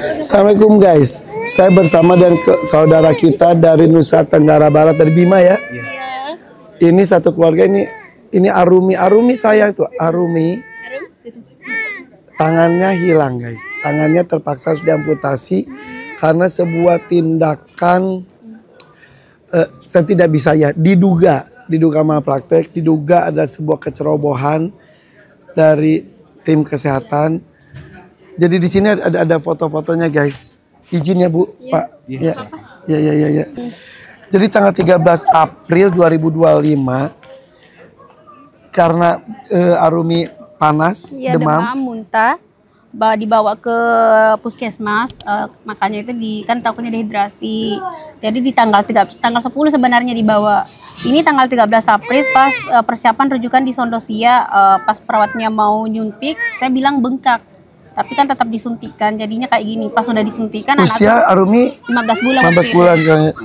Assalamualaikum guys. Saya bersama dengan saudara kita dari Nusa Tenggara Barat, dari Bima ya. Ini satu keluarga, ini Arumi saya itu Arumi. Tangannya hilang guys. Tangannya terpaksa harus diamputasi karena sebuah tindakan saya tidak bisa ya, diduga malpraktek, diduga ada sebuah kecerobohan dari tim kesehatan. Jadi di sini ada foto-fotonya guys. Izin ya Bu, ya. Pak. Ya. Jadi tanggal 13 April 2025 karena Arumi panas, demam, muntah, dibawa ke puskesmas, makanya itu kan takutnya dehidrasi. Jadi di tanggal 10 sebenarnya dibawa. Ini tanggal 13 April pas persiapan rujukan di Sondosia, pas perawatnya mau nyuntik, saya bilang bengkak. Tapi kan tetap disuntikan, jadinya kayak gini. Pas sudah disuntikan, usia Arumi 15 bulan. 15 bulan kayaknya.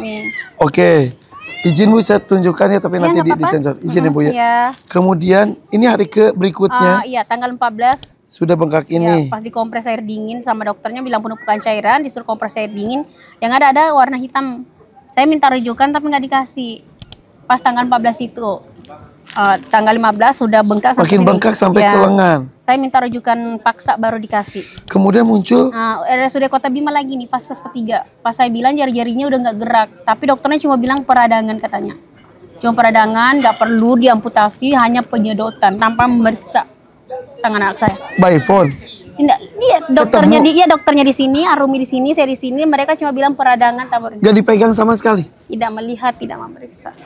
Oke. Izin Bu, saya tunjukkan ya, tapi nanti disensor. Izin ya Bu ya. Kemudian ini hari ke berikutnya. Iya, tanggal 14. Sudah bengkak ini. Ya, pas dikompres air dingin sama dokternya bilang penumpukan cairan, disuruh kompres air dingin. Yang ada warna hitam. Saya minta rujukan tapi nggak dikasih. Pas tanggal 14 itu. Tanggal 15 sudah bengkak. Makin bengkak sampai ke lengan. Saya minta rujukan paksa baru dikasih. Kemudian muncul RSUD Kota Bima lagi nih, vaskes ketiga. Pas saya bilang jari-jarinya udah nggak gerak. Tapi dokternya cuma bilang peradangan katanya. Cuma peradangan, nggak perlu diamputasi, hanya penyedotan tanpa memeriksa tangan anak saya. By phone? Tidak, dokternya di sini, Arumi di sini, saya di sini. Mereka cuma bilang peradangan, tak gak dipegang sama sekali? Tidak melihat, tidak memeriksa.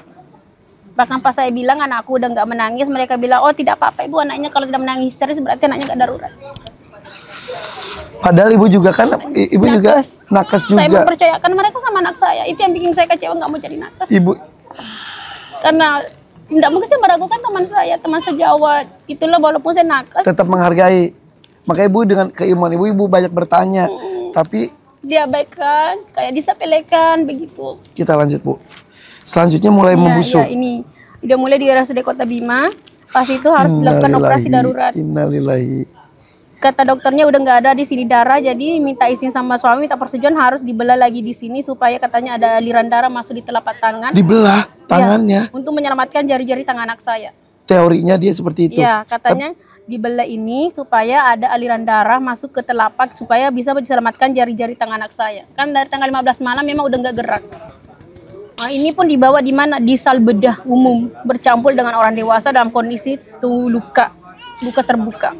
Bahkan pas saya bilang anakku udah nggak menangis, mereka bilang, oh tidak apa-apa Ibu, anaknya kalau tidak menangis histeris berarti anaknya nggak darurat. Padahal Ibu juga kan, Ibu nakes. Juga nakes juga. Saya mempercayakan mereka sama anak saya, itu yang bikin saya kecewa, nggak mau jadi nakes. Ibu, karena tidak mungkin saya meragukan teman saya, teman sejawat. Itulah walaupun saya nakes. Tetap menghargai. Makanya Ibu dengan keilmuan Ibu banyak bertanya. Tapi diabaikan, kayak disepelekan begitu. Kita lanjut Bu. Selanjutnya mulai membusuk. Ya, ini udah mulai di RSUD Kota Bima. Pas itu harus dilakukan operasi darurat. Innalillahi. Kata dokternya udah nggak ada di sini darah, jadi minta izin sama suami, minta persetujuan harus dibelah lagi di sini supaya katanya ada aliran darah masuk di telapak tangan. Dibelah tangannya? Ya, untuk menyelamatkan jari-jari tangan anak saya. Teorinya dia seperti itu? Iya, katanya dibelah ini supaya ada aliran darah masuk ke telapak supaya bisa diselamatkan jari-jari tangan anak saya. Kan dari tanggal 15 malam memang udah nggak gerak. Nah, ini pun dibawa di mana? Di sal bedah umum, bercampur dengan orang dewasa dalam kondisi luka terbuka.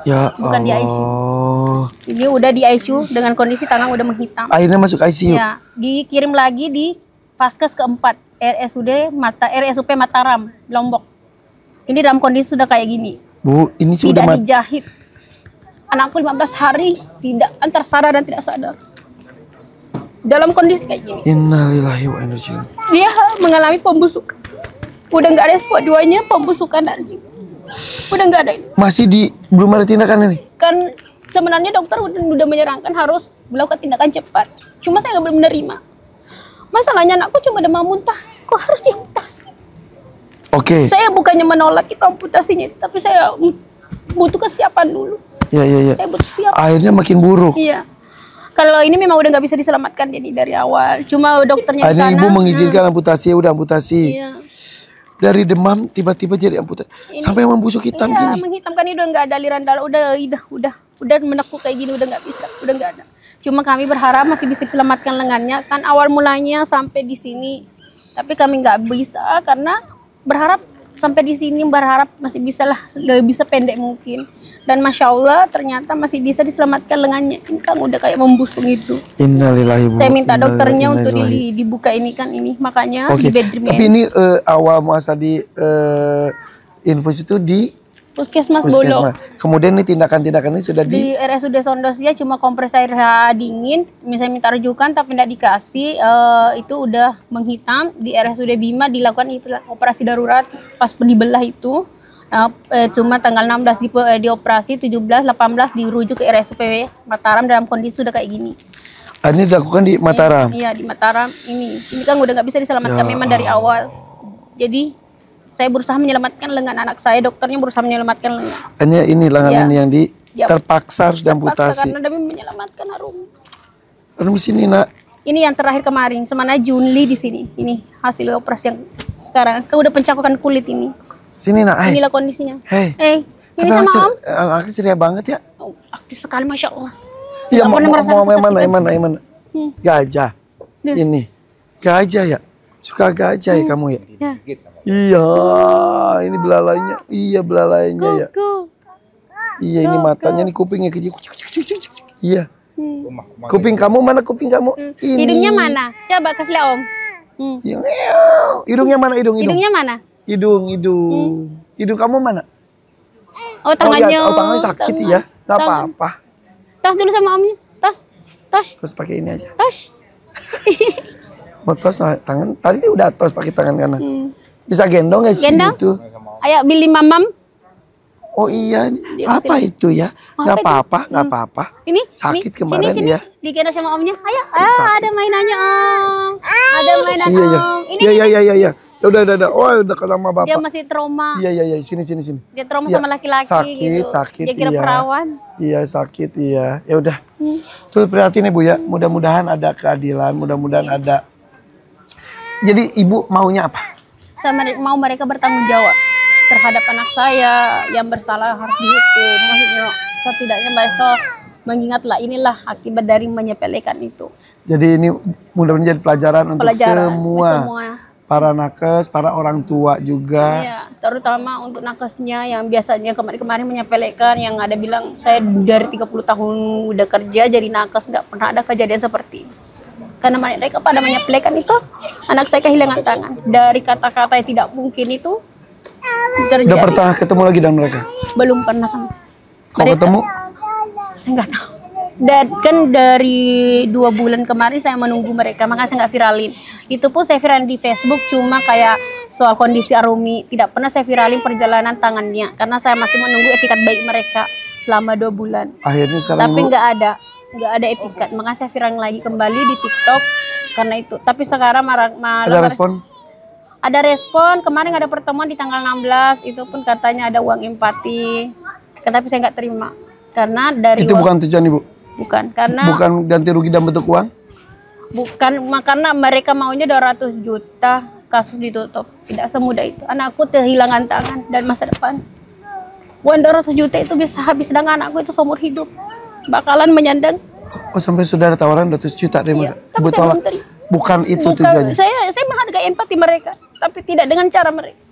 Ya bukan di ICU. Ini udah di ICU dengan kondisi tangan udah menghitam. Akhirnya masuk ICU. Ya, dikirim lagi di vaskes keempat, RSUP Mataram, Lombok. Ini dalam kondisi sudah kayak gini. Bu, ini sudah tidak dijahit. Anakku 15 hari tidak antara sadar dan tidak sadar. Dalam kondisi kayak gini. Innalillahi wa inna ilaihi. Dia mengalami pembusukan. Udah nggak ada spot duanya, pembusukan darjin. Udah nggak ada ini. Masih belum ada tindakan ini? Kan sebenarnya dokter udah menyarankan harus melakukan tindakan cepat. Cuma saya nggak belum menerima. Masalahnya anakku cuma demam muntah. Kok harus diamputasi? Oke. Saya bukannya menolak itu amputasinya, tapi saya butuh kesiapan dulu. Ya. Saya butuh siap. Akhirnya makin buruk. Iya. Kalau ini memang udah nggak bisa diselamatkan jadi dari awal. Cuma dokternya di sana. Ibu mengizinkan amputasi, udah amputasi. Iya. Dari demam tiba-tiba jadi amputasi. Sampai membusuk hitam gini. Menghitam kan ini udah nggak ada aliran darah, udah menekuk kayak gini, udah nggak bisa, udah nggak ada. Cuma kami berharap masih bisa diselamatkan lengannya. Kan awal mulanya sampai di sini, tapi kami nggak bisa karena berharap sampai di sini masih bisa lah, lebih bisa pendek mungkin. Dan Masya Allah ternyata masih bisa diselamatkan lengannya. Ini kan udah kayak membusung itu. Innalillahi. Saya minta dokternya untuk dibuka ini kan ini. Makanya di bedroom. Tapi ini awal muasal di infus itu di Puskesmas Bolok. Kemudian ini tindakan-tindakan ini sudah di RSUD Sondosia cuma kompres air dingin. Misalnya minta rujukan tapi tidak dikasih. Itu udah menghitam. Di RSUD Bima dilakukan itulah operasi darurat pas dibelah itu. Cuma tanggal 16 dioperasi, 17, 18 dirujuk ke RSUP Mataram dalam kondisi sudah kayak gini. Ini dilakukan di Mataram? Iya di Mataram ini kan udah nggak bisa diselamatkan ya, memang dari awal. Jadi saya berusaha menyelamatkan lengan anak saya, dokternya berusaha menyelamatkan lengan. Hanya ini lengan ini yang di terpaksa harus Terpaksa diamputasi. karena demi menyelamatkan Arumi. Arumi sini nak. Ini yang terakhir kemarin, semana Juli di sini. Ini hasil operasi yang sekarang. Kan udah pencakokan kulit ini. Sini nak. Hey. Inilah kondisinya. Hey. Ini sama Om. Anaknya ceria banget ya. Oh, aktif sekali, Masya Allah. Iya, Nggak pernah merasakan mau yang mana, kesakitan. yang mana? Gajah. Ini. Gajah ya? Suka gajah ya kamu ya? Ya. Iya, ini belalainya. Iya, belalainya ya. Go. Iya, ini matanya, ini kupingnya kecil. Iya. Kuping kamu mana kuping kamu? Ini. Hidungnya mana? Coba kasih lihat Om. Yang hidungnya mana hidung? Hidungnya mana? Hidung. Hidung kamu mana? Oh, tangannya. Oh, tangannya sakit ya? Gak apa-apa. Tos dulu sama Omnya. Tos. Terus pakai ini aja. Tos. Mau tos tangan tadi udah tos pakai tangan kanan. Bisa gendong guys Gendong. gitu. Ayo beli mamam. Oh iya, apa itu ya? Nggak apa-apa. Ini sakit sini, kemarin sini. ya. Digendong sama Omnya. Ayo. Ada mainannya Om. Ada mainan Iya. Om. Ini Iya. Udah. Oh, udah sama bapak. dia masih trauma. Iya. Sini. Dia trauma Iya. sama laki-laki gitu. Sakit. Dia kira iya. perawan. Iya, sakit iya. Ya udah. Terus prihatin Ibu ya. Mudah-mudahan ada keadilan, mudah-mudahan ada. Jadi Ibu maunya apa? Saya mau mereka bertanggung jawab terhadap anak saya yang bersalah harus dihukum. Maksudnya setidaknya mereka mengingatlah inilah akibat dari menyepelekan itu. Jadi ini mudah-mudahan jadi pelajaran untuk semua. Para nakes, para orang tua juga. Iya, terutama untuk nakesnya yang biasanya kemarin-kemarin menyepelekan, yang ada bilang saya dari 30 tahun udah kerja jadi nakes nggak pernah ada kejadian seperti ini. Karena mereka pada menyepelekan itu, anak saya kehilangan tangan. Dari kata-kata yang tidak mungkin itu terjadi. Udah pernah ketemu lagi dengan mereka? Belum pernah sama sekali. Kau ketemu? Saya nggak tahu. Dan kan dari 2 bulan kemarin saya menunggu mereka, makanya saya nggak viralin. Itu pun saya viralin di Facebook cuma kayak soal kondisi Arumi. Tidak pernah saya viralin perjalanan tangannya karena saya masih menunggu etikat baik mereka selama 2 bulan. Akhirnya sekarang Tapi nggak ada etikat, makanya saya viralin lagi kembali di TikTok karena itu. Tapi sekarang malah ada respon? Ada respon. Kemarin ada pertemuan di tanggal 16, itu pun katanya ada uang empati. Tapi saya nggak terima karena dari itu bukan tujuan Ibu? Bukan, karena bukan ganti rugi dalam bentuk uang? Bukan, karena mereka maunya 200 juta, kasus ditutup. Tidak semudah itu. Anakku kehilangan tangan dan masa depan. Uang 200 juta itu bisa habis, sedangkan anakku itu seumur hidup bakalan menyandang. Oh, sampai sudah ada tawaran 200 juta dari Iya, mereka? tapi Ibu saya tolak? belum terima. Bukan itu tujuannya? Saya menghargai empati mereka, tapi tidak dengan cara mereka.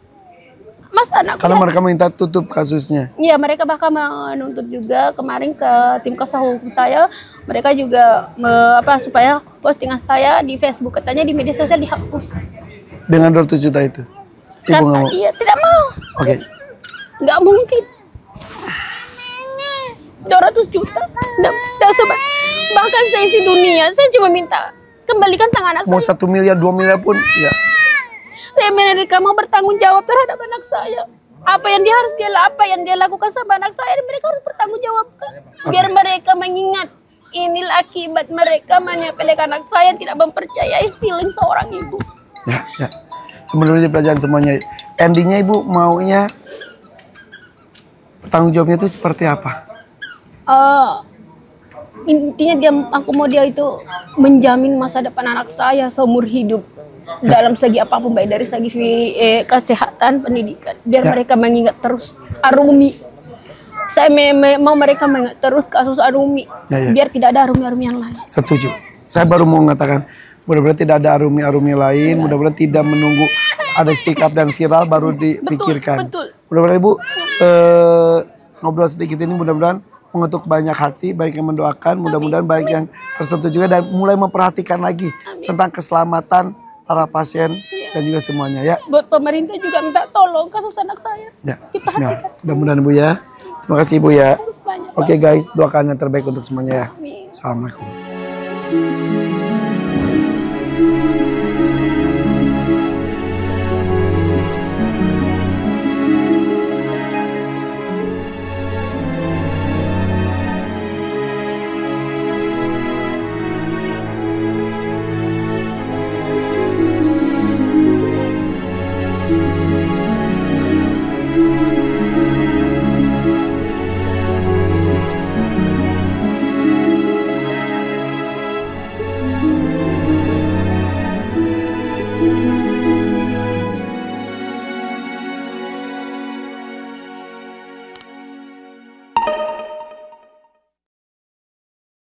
Mas anakku karena mereka minta tutup kasusnya? Iya, mereka bahkan menuntut juga kemarin ke tim kuasa hukum saya. Mereka juga supaya postingan saya di Facebook, katanya di media sosial dihapus. Dengan 200 juta itu? Ibu nggak mau? Iya, tidak mau. Oke. Nggak mungkin. 200 juta. Bahkan saya isi dunia, saya cuma minta kembalikan tangan anak Mau saya. 1 miliar, 2 miliar pun ya. Mereka mau bertanggung jawab terhadap anak saya. Apa yang dia lakukan sama anak saya, mereka harus bertanggung jawabkan. Biar mereka mengingat inilah akibat mereka menyepelekan anak saya yang tidak mempercayai feeling seorang ibu. Ya. Sebenarnya pelajaran semuanya. Endingnya Ibu maunya tanggung jawabnya itu seperti apa? Intinya aku mau dia itu menjamin masa depan anak saya seumur hidup. Dalam segi apapun, baik dari segi kesehatan, pendidikan, biar mereka mengingat terus Arumi. Saya mau mereka mengingat terus kasus Arumi, biar tidak ada Arumi-Arumi yang lain. Setuju. Saya baru mau mengatakan, mudah-mudahan tidak ada Arumi-Arumi lain, mudah-mudahan tidak menunggu ada speak up dan viral baru dipikirkan. Betul. Mudah-mudahan Ibu ngobrol sedikit ini mudah-mudahan mengetuk banyak hati, baik yang mendoakan, mudah-mudahan baik yang tersentuh juga dan mulai memperhatikan lagi tentang keselamatan para pasien dan juga semuanya ya. Buat pemerintah juga minta tolong kasus anak saya. Ya, bismillah. Mudah-mudahan Ibu ya. Terima kasih Ibu ya. Oke guys, doakan yang terbaik untuk semuanya ya. Assalamualaikum.